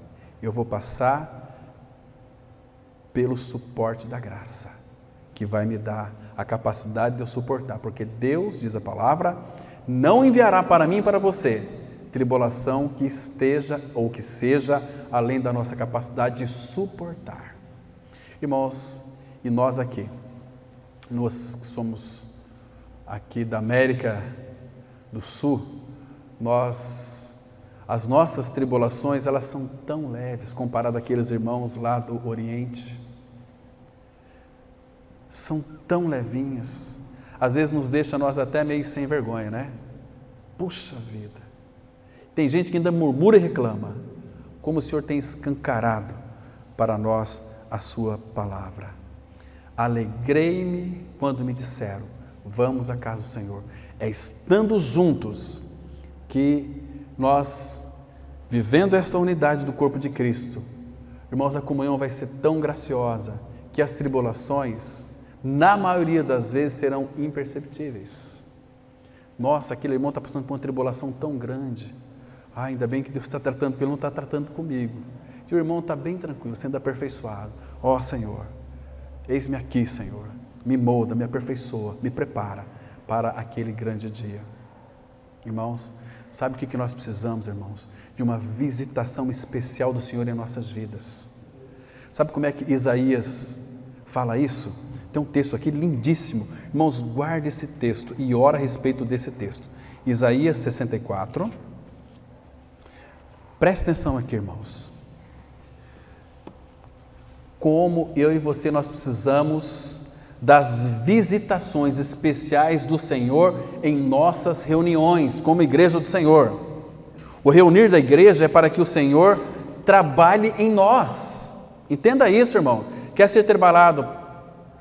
pelo suporte da graça, que vai me dar a capacidade de eu suportar, porque Deus, diz a palavra, não enviará para mim e para você tribulação que esteja ou que seja além da nossa capacidade de suportar. Irmãos, e nós aqui, nós que somos aqui da América do Sul, as nossas tribulações, elas são tão leves comparado àqueles irmãos lá do Oriente. São tão levinhas, às vezes nos deixa nós até meio sem vergonha, né? Puxa vida, tem gente que ainda murmura e reclama, como o Senhor tem escancarado para nós a sua palavra. Alegrei-me quando me disseram, vamos à casa do Senhor. É estando juntos que nós, vivendo esta unidade do corpo de Cristo, irmãos, a comunhão vai ser tão graciosa que as tribulações, na maioria das vezes, serão imperceptíveis. Nossa, aquele irmão está passando por uma tribulação tão grande. Ainda bem que Deus está tratando, porque Ele não está tratando comigo. E o irmão está bem tranquilo, sendo aperfeiçoado. Ó Senhor, eis-me aqui, Senhor. Me molda, me aperfeiçoa, me prepara para aquele grande dia. Irmãos, sabe o que nós precisamos, irmãos? De uma visitação especial do Senhor em nossas vidas. Sabe como é que Isaías fala isso? Tem um texto aqui lindíssimo. Irmãos, guarde esse texto e ora a respeito desse texto. Isaías 64. Preste atenção aqui, irmãos. Como eu e você, nós precisamos das visitações especiais do Senhor em nossas reuniões, como igreja do Senhor. O reunir da igreja é para que o Senhor trabalhe em nós. Entenda isso, irmão. Quer ser trabalhado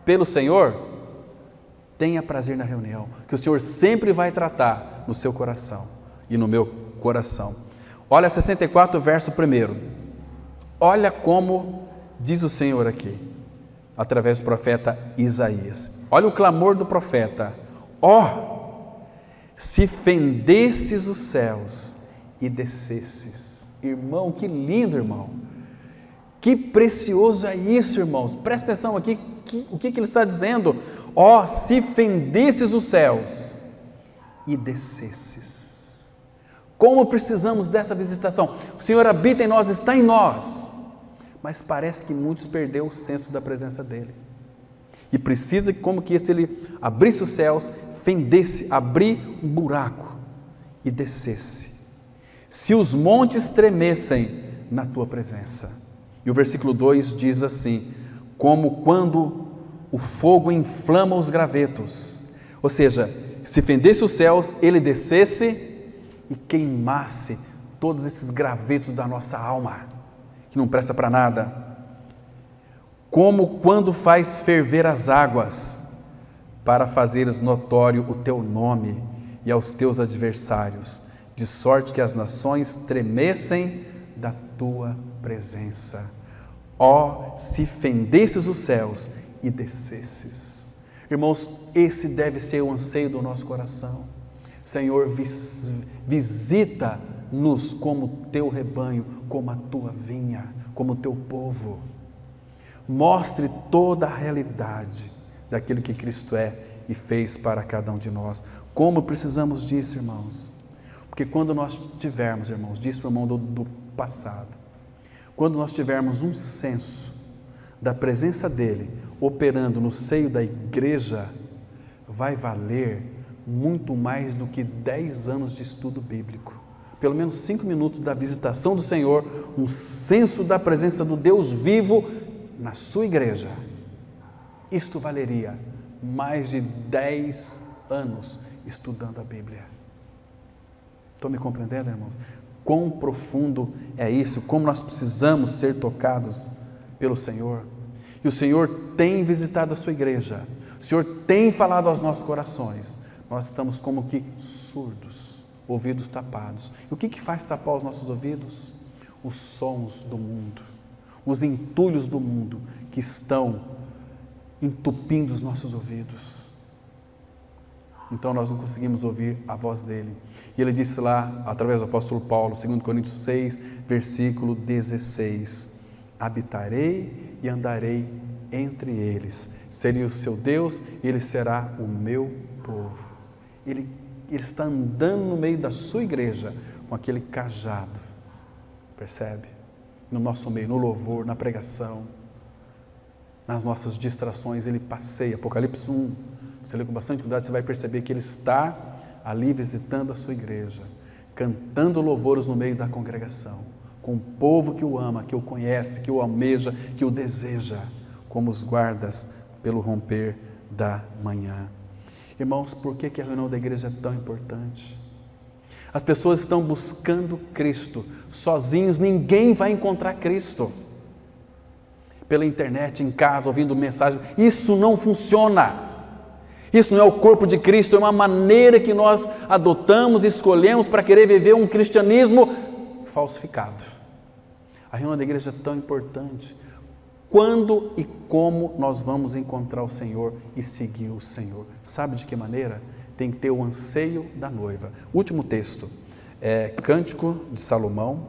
pelo Senhor? Tenha prazer na reunião, que o Senhor sempre vai tratar no seu coração e no meu coração. Olha 64, verso 1. Olha como diz o Senhor aqui, através do profeta Isaías. Olha o clamor do profeta. Se fendesses os céus e descesses. Irmão, que lindo, irmão. Que precioso é isso, irmãos. Presta atenção aqui, o que ele está dizendo? Se fendesses os céus e descesses. Como precisamos dessa visitação. O Senhor habita em nós, está em nós. Mas parece que muitos perderam o senso da presença dEle. E precisa como que se Ele abrisse os céus, fendesse, abrir um buraco e descesse. Se os montes tremessem na Tua presença. E o versículo 2 diz assim, como quando o fogo inflama os gravetos. Ou seja, se fendesse os céus, Ele descesse e queimasse todos esses gravetos da nossa alma, que não presta para nada. Como quando faz ferver as águas, para fazeres notório o Teu nome e aos Teus adversários, de sorte que as nações tremessem da Tua presença. Se fendesses os céus e descesses. Irmãos, esse deve ser o anseio do nosso coração. Senhor, visita-nos como Teu rebanho, como a Tua vinha, como o Teu povo. Mostre toda a realidade daquilo que Cristo é e fez para cada um de nós. Como precisamos disso, irmãos? Porque quando nós tivermos, irmãos, disse o irmão do passado, quando nós tivermos um senso da presença dEle operando no seio da igreja, vai valer muito mais do que 10 anos de estudo bíblico. Pelo menos 5 minutos da visitação do Senhor, um senso da presença do Deus vivo na sua igreja. Isto valeria mais de 10 anos estudando a Bíblia. Estão me compreendendo, irmãos? Quão profundo é isso, como nós precisamos ser tocados pelo Senhor. E o Senhor tem visitado a sua igreja, o Senhor tem falado aos nossos corações. Nós estamos como que surdos, ouvidos tapados. E o que faz tapar os nossos ouvidos? Os sons do mundo, os entulhos do mundo que estão entupindo os nossos ouvidos. Então nós não conseguimos ouvir a voz dEle. E Ele disse lá, através do apóstolo Paulo, 2 Coríntios 6, versículo 16, habitarei e andarei entre eles, serei o seu Deus e Ele será o meu povo. Ele está andando no meio da sua igreja com aquele cajado, percebe? No nosso meio, no louvor, na pregação, nas nossas distrações, Ele passeia. Apocalipse 1, você lê com bastante cuidado, você vai perceber que Ele está ali visitando a sua igreja, cantando louvores no meio da congregação, com o povo que o ama, que o conhece, que o almeja, que o deseja, como os guardas pelo romper da manhã. Irmãos, por que a reunião da igreja é tão importante? As pessoas estão buscando Cristo, sozinhos ninguém vai encontrar Cristo. Pela internet, em casa, ouvindo mensagem, isso não funciona. Isso não é o corpo de Cristo, é uma maneira que nós adotamos e escolhemos para querer viver um cristianismo falsificado. A reunião da igreja é tão importante. Quando e como nós vamos encontrar o Senhor e seguir o Senhor? Sabe de que maneira? Tem que ter o anseio da noiva. Último texto, Cântico de Salomão,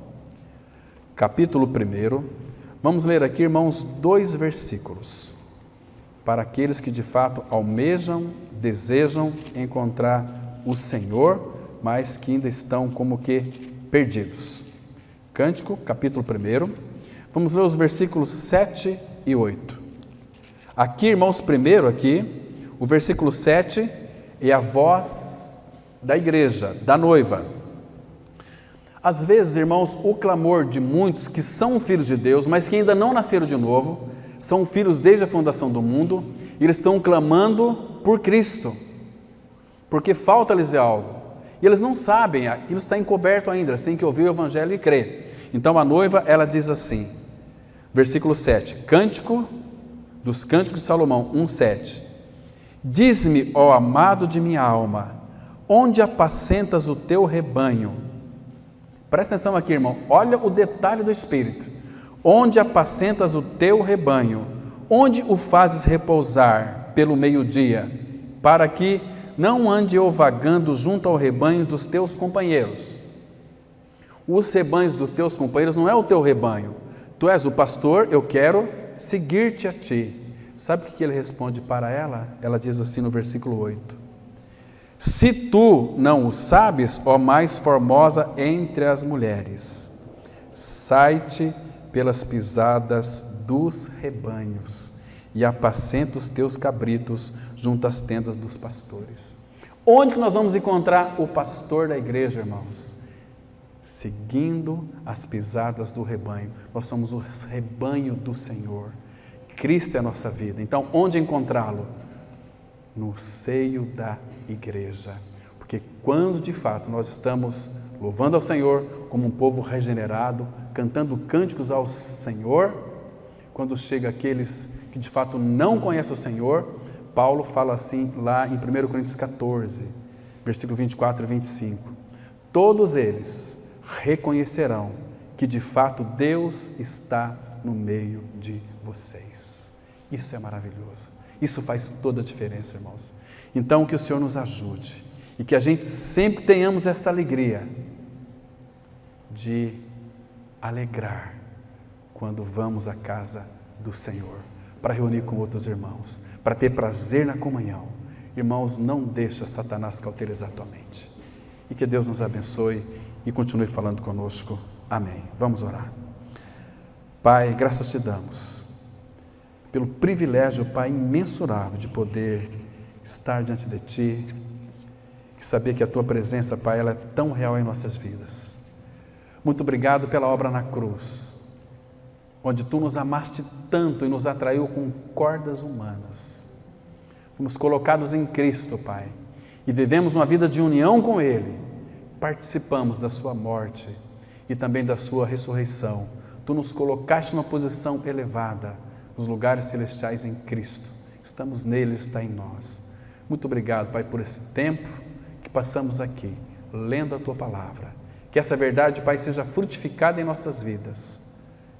capítulo 1. Vamos ler aqui, irmãos, 2 versículos, para aqueles que de fato almejam, desejam encontrar o Senhor, mas que ainda estão como que perdidos. Cântico, capítulo 1, vamos ler os versículos 7 e 8. Aqui, irmãos, primeiro aqui, o versículo 7 é a voz da igreja, da noiva. Às vezes, irmãos, o clamor de muitos que são filhos de Deus, mas que ainda não nasceram de novo, são filhos desde a fundação do mundo, e eles estão clamando por Cristo, porque falta-lhes algo, e eles não sabem, aquilo está encoberto ainda, eles têm que ouvir o Evangelho e crer. Então a noiva, ela diz assim, Versículo 7, Cântico dos Cânticos de Salomão, 1:7. Diz-me, ó amado de minha alma, onde apacentas o teu rebanho? Presta atenção aqui, irmão, olha o detalhe do Espírito. Onde apacentas o teu rebanho? Onde o fazes repousar pelo meio-dia? Para que não ande eu vagando junto ao rebanho dos teus companheiros. Os rebanhos dos teus companheiros não é o teu rebanho. Tu és o pastor, eu quero seguir-te a ti. Sabe o que ele responde para ela? Ela diz assim no versículo 8. Se tu não o sabes, ó mais formosa entre as mulheres, sai-te pelas pisadas dos rebanhos e apacenta os teus cabritos junto às tendas dos pastores. Onde que nós vamos encontrar o pastor da igreja, irmãos? Seguindo as pisadas do rebanho. Nós somos o rebanho do Senhor. Cristo é a nossa vida. Então, onde encontrá-lo? No seio da igreja. Porque quando de fato nós estamos louvando ao Senhor como um povo regenerado, cantando cânticos ao Senhor, quando chega aqueles que de fato não conhecem o Senhor, Paulo fala assim lá em 1 Coríntios 14, versículo 24 e 25. Todos eles reconhecerão que de fato Deus está no meio de vocês. Isso é maravilhoso. Isso faz toda a diferença, irmãos. Então, que o Senhor nos ajude e que a gente sempre tenhamos esta alegria de alegrar quando vamos à casa do Senhor, para reunir com outros irmãos, para ter prazer na comunhão. Irmãos, não deixa Satanás cauterizar a tua mente. E que Deus nos abençoe e continue falando conosco. Amém. Vamos orar. Pai, graças te damos pelo privilégio, Pai, imensurável de poder estar diante de Ti e saber que a Tua presença, Pai, ela é tão real em nossas vidas. Muito obrigado pela obra na cruz, onde Tu nos amaste tanto e nos atraiu com cordas humanas. Fomos colocados em Cristo, Pai, e vivemos uma vida de união com Ele. Participamos da Sua morte e também da Sua ressurreição. Tu nos colocaste numa posição elevada, nos lugares celestiais em Cristo. Estamos nele, Ele está em nós. Muito obrigado, Pai, por esse tempo que passamos aqui, lendo a Tua palavra. Que essa verdade, Pai, seja frutificada em nossas vidas.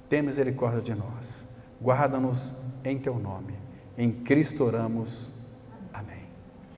Tenha misericórdia de nós. Guarda-nos em Teu nome. Em Cristo oramos.